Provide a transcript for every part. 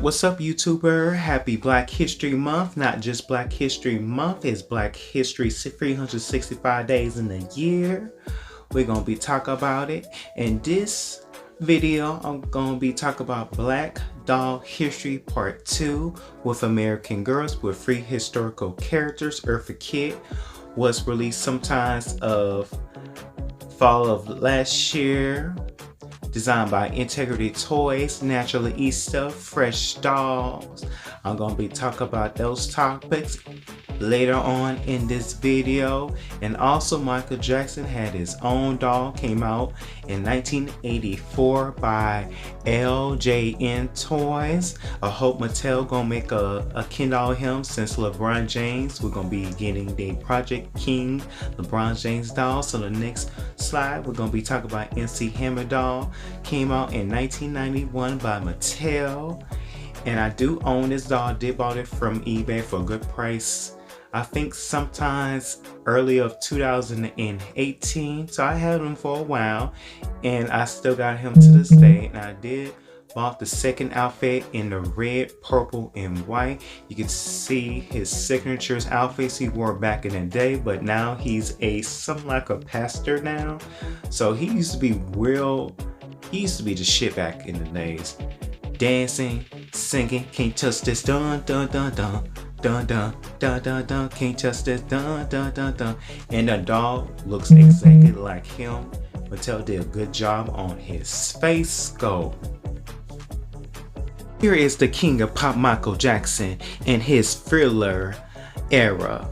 What's up, YouTuber? Happy Black History Month. Not just Black History Month, it's Black History 365 days in the year. We're going to be talking about it. In this video, I'm going to be talking about Black Doll History Part 2 with American Girls with free historical characters. Eartha Kitt was released sometimes of fall of last year. Designed by Integrity Toys, Naturalista, Fresh Dolls. I'm going to be talking about those topics later on in this video. And also Michael Jackson had his own doll, came out in 1984 by LJN Toys. I hope Mattel gonna make a Ken doll of him since LeBron James. We're gonna be getting the Project King LeBron James doll. So the next slide, we're gonna be talking about MC Hammer doll. Came out in 1991 by Mattel. And I do own this doll. I did bought it from eBay for a good price. I think sometimes early of 2018. So I had him for a while and I still got him to this day. And I did bought the second outfit in the red, purple, and white. You can see his signatures outfits he wore back in the day, but now he's something like a pastor now. So he used to be the shit back in the days. Dancing, singing, can't touch this, dun dun dun dun. Dun dun dun dun dun, can't touch this, dun dun dun dun. And the doll looks exactly like him. Mattel did a good job on his face sculpt. Here is the king of pop, Michael Jackson, in his Thriller era.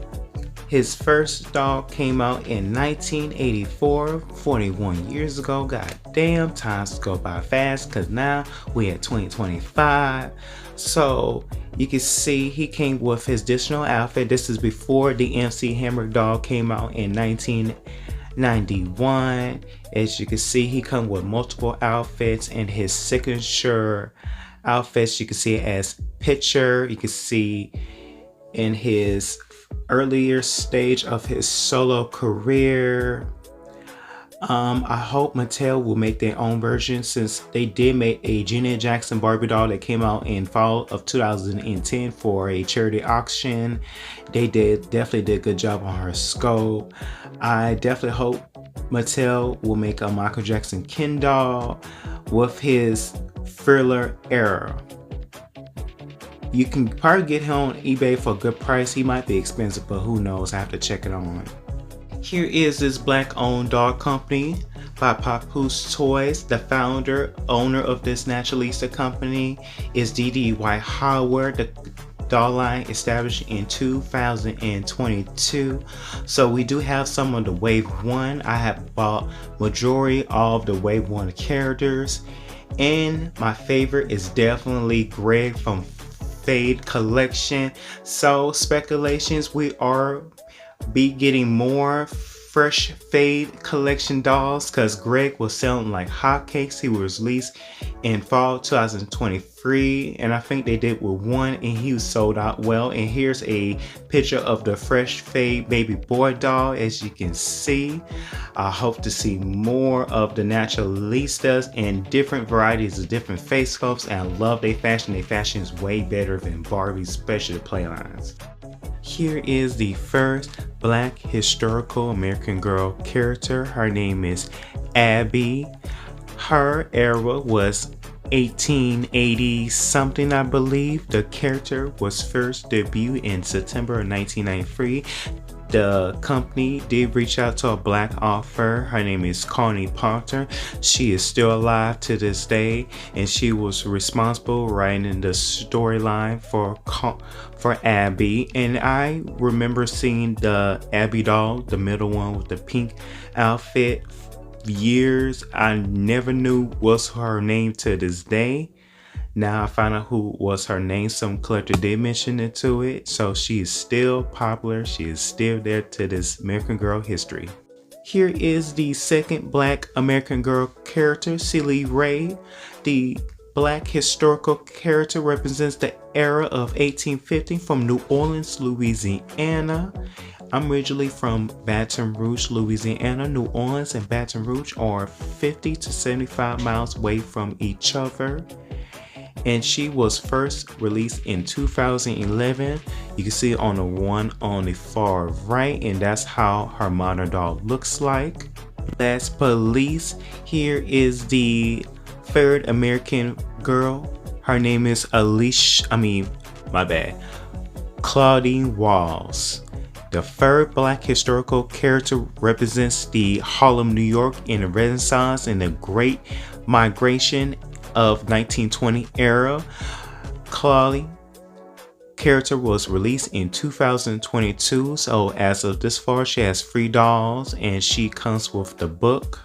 His first doll came out in 1984, 41 years ago. God damn, times go by fast because now we at 2025. So you can see he came with his additional outfit. This is before the MC Hammer doll came out in 1991. As you can see, he come with multiple outfits and his signature outfits. You can see it as picture. You can see in his earlier stage of his solo career. I hope Mattel will make their own version since they did make a Janet Jackson Barbie doll that came out in fall of 2010 for a charity auction. They definitely did a good job on her sculpt. I definitely hope Mattel will make a Michael Jackson Ken doll with his Thriller era. You can probably get him on eBay for a good price. He might be expensive, but who knows? I have to check it on. Here is this Black owned doll company by Papoose Toys. The owner of this Naturalista company is D.D. White Howard. The doll line established in 2022. So we do have some of the Wave 1. I have bought majority of the Wave 1 characters. And my favorite is definitely Greg from Fade Collection. So speculations, we are getting more fresh Fade Collection dolls because Greg was selling like hotcakes. He was released in fall 2023 and I think they did with one and he was sold out well. And here's a picture of the fresh Fade baby boy doll. As you can see, I hope to see more of the Naturalistas and different varieties of different face sculpts, and I love their fashion. Their fashion is way better than Barbie's special play lines. Here is the first Black historical American Girl character. Her name is Abby. Her era was 1880 something, I believe. The character was first debuted in September of 1993. The company did reach out to a Black author. Her name is Connie Potter. She is still alive to this day, and she was responsible writing the storyline for Abby. And I remember seeing the Abby doll, the middle one with the pink outfit, years. I never knew what's her name to this day. Now I found out who was her name. Some collector did mention it to it. So she is still popular. She is still there to this American Girl history. Here is the second Black American Girl character, Celie Ray. The Black historical character represents the era of 1850 from New Orleans, Louisiana. I'm originally from Baton Rouge, Louisiana. New Orleans and Baton Rouge are 50 to 75 miles away from each other. And she was first released in 2011. You can see on the one on the far right, and that's how her modern doll looks like. Last but least, here is the third American girl. Her name is Claudine Walls. The third Black historical character represents the Harlem, New York in the Renaissance and the Great Migration of 1920 era. Claudine character was released in 2022, so as of this far she has 3 dolls, and she comes with the book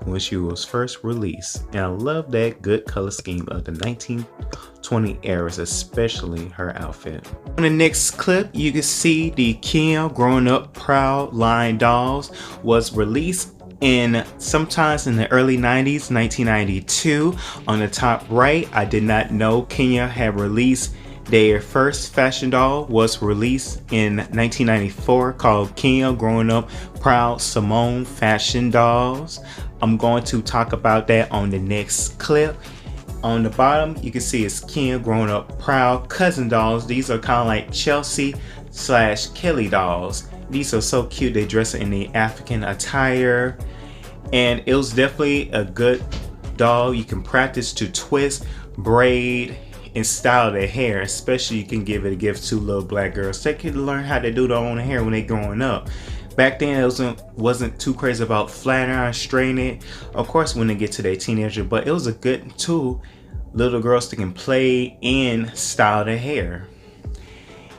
when she was first released. And I love that good color scheme of the 1920 eras, especially her outfit. On the next clip, you can see the Kenya Growing Up Proud line dolls was released sometimes in the early 90s, 1992. On the top right, I did not know Kenya had released their first fashion doll was released in 1994 called Kenya Growing Up Proud Simone Fashion Dolls. I'm going to talk about that on the next clip. On the bottom, you can see it's Kenya Growing Up Proud Cousin Dolls. These are kind of like Chelsea/Kelly dolls. These are so cute. They dress in the African attire. And it was definitely a good doll. You can practice to twist, braid, and style their hair. Especially you can give it a gift to little black girls. They can learn how to do their own hair when they're growing up. Back then it wasn't too crazy about flat iron, straighten it. Of course when they get to their teenager, but it was a good tool. Little girls that can play and style their hair.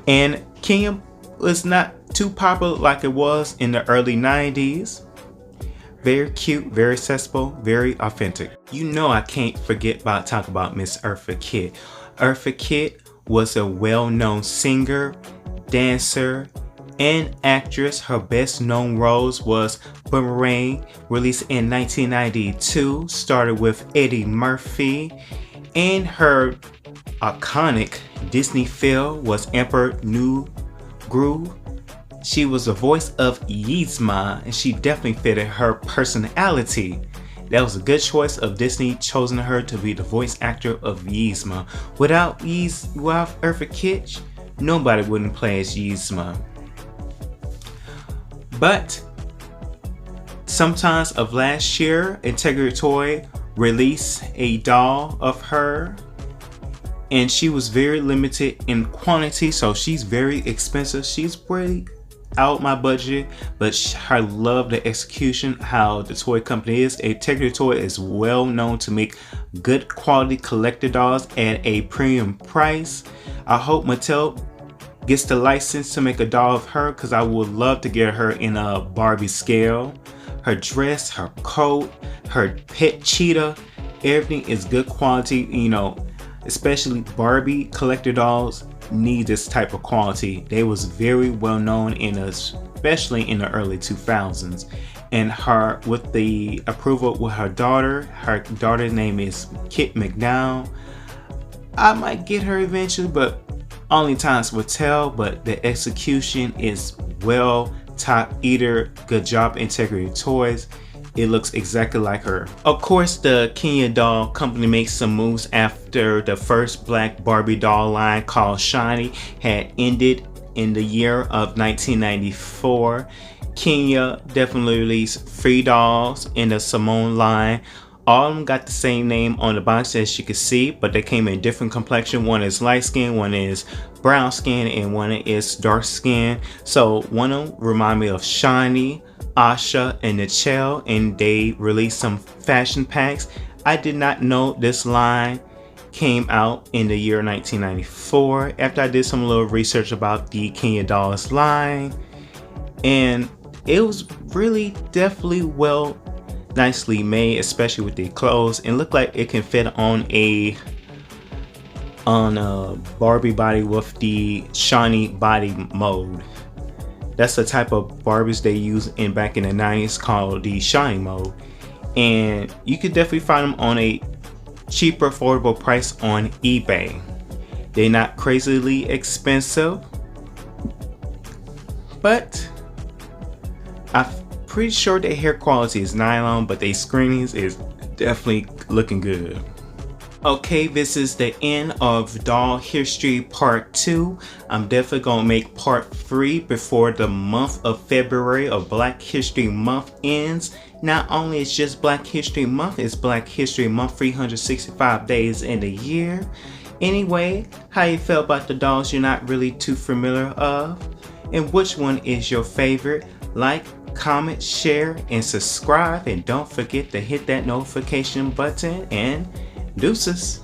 And Kenya was not too popular like it was in the early 90s. Very cute, very accessible, very authentic. You know I can't forget about talking about Miss Eartha Kitt. Eartha Kitt was a well-known singer, dancer, and actress. Her best known roles was Boomerang, released in 1992, starred with Eddie Murphy, and her iconic Disney film was Emperor New Groove. She was the voice of Yzma, and she definitely fitted her personality. That was a good choice of Disney choosing her to be the voice actor of Yzma. Without Eartha Kitt, nobody wouldn't play as Yzma. But sometimes of last year, Integrity Toy released a doll of her, and she was very limited in quantity, so she's very expensive. She's pretty out my budget, but I love the execution, how the toy company is. Integrity Toy is well known to make good quality collector dolls at a premium price. I hope Mattel gets the license to make a doll of her, because I would love to get her in a Barbie scale. Her dress, her coat, her pet cheetah, everything is good quality. You know, especially Barbie collector dolls need this type of quality. They was very well known especially in the early 2000s. And her, with the approval with her daughter's name is Kit McDowell. I might get her eventually, but only times will tell. But the execution is well top eater. Good job, Integrity Toys. It looks exactly like her. Of course, the Kenya doll company makes some moves after the first Black Barbie doll line called Shiny had ended in the year of 1994. Kenya definitely released 3 dolls in the Simone line. All of them got the same name on the box, as you can see, but they came in different complexion. One is light skin, one is brown skin, and one is dark skin. So one of them remind me of Shiny, Asha, and Nichelle, and they released some fashion packs. I did not know this line came out in the year 1994. After I did some little research about the Kenya dolls line, and it was really definitely nicely made, especially with the clothes, and looked like it can fit on a Barbie body with the shiny body mode. That's the type of Barbies they used back in the 90s called the shiny mode, and you could definitely find them on a cheaper, affordable price on eBay. They're not crazily expensive, but pretty sure their hair quality is nylon, but their screenings is definitely looking good. Okay, this is the end of doll history part 2. I'm definitely gonna make part 3 before the month of February of Black History Month ends. Not only is just Black History Month, it's Black History Month 365 days in the year. Anyway, how you feel about the dolls you're not really too familiar of? And which one is your favorite? Like, comment, share, and subscribe. And don't forget to hit that notification button, and deuces.